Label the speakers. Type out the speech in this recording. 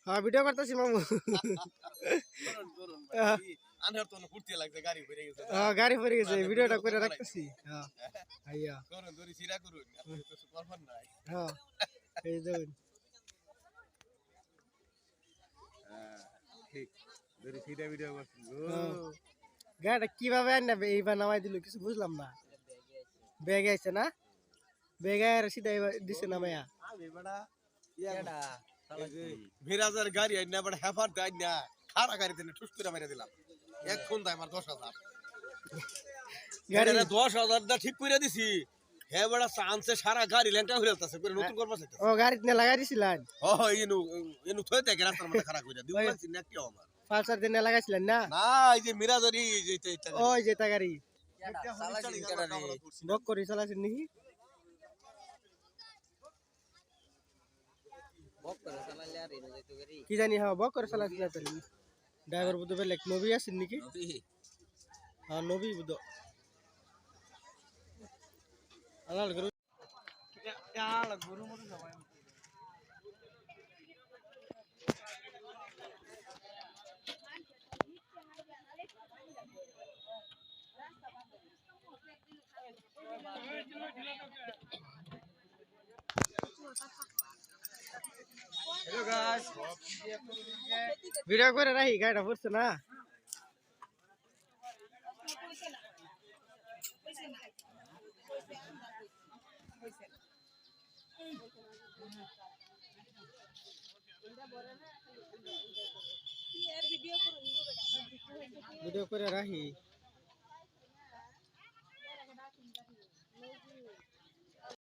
Speaker 1: হ্যাঁ ভিডিও করতেছি মামু।
Speaker 2: আনহার তো ফুর্তি লাগছে গাড়ি ভরে গেছে।
Speaker 1: হ্যাঁ গাড়ি পড়ে গেছে ভিডিওটা করে রাখতেছি। হ্যাঁ আইয়া
Speaker 2: করুন দড়ি সিরা করুন আপনি তো করবেন নাই।
Speaker 1: হ্যাঁ এই দেখুন
Speaker 2: হ্যাঁ ঠিক দড়ি সিরা ভিডিও করছেন গো।
Speaker 1: গাড়িটা কিভাবে আননা এইবার নামাই দিল কিছু বুঝলাম না। ব্যাগে আছে না ব্যাগে আর সিধা দিছে নামাইয়া
Speaker 2: আমি বড়া ইয়াডা ভিরাজার গাড়ি আইনা বড় হেফার দাই না খাড়া গাড়ি দিনে ঠুস করে মেরে দিলাম এক ফোন দাই আমার 10,000 গাড়িটা 10,000 দা ঠিক করে দিছি হে বড়া চান্সে সারা গাড়ি ল্যান্ডটা হইতাছে করে নতুন করবা চাইতাছে
Speaker 1: ও গাড়িতে না লাগাই দিছিলেন
Speaker 2: ও ইনু ইনু থই থেকে রাস্তার মধ্যে খাড়া কইরা দিও না চিন্না কি আমার
Speaker 1: পালসার দিনে লাগাইছিলেন না
Speaker 2: না এই যে মিরাজারি যেতে এটা
Speaker 1: ওই যে তা গাড়ি
Speaker 2: চালাইছিস কেডা রে
Speaker 1: বক করে চালাইছেন নাকি
Speaker 3: বক করে চালাইলে আর এনে যাইতো গাড়ি
Speaker 1: কি জানি হ্যাঁ বক করে চালাইছিল তো ড্রাইভার বুঝতে পারলে নবী আছেন নাকি হ্যাঁ নবী বুঝ আলাল গুরু আলাল গুরু মতো সবাই
Speaker 2: হ্যালো গাইস
Speaker 1: ভিডিও করে রাখি গাড়িটা পড়ছে না ভিডিও করে রাখি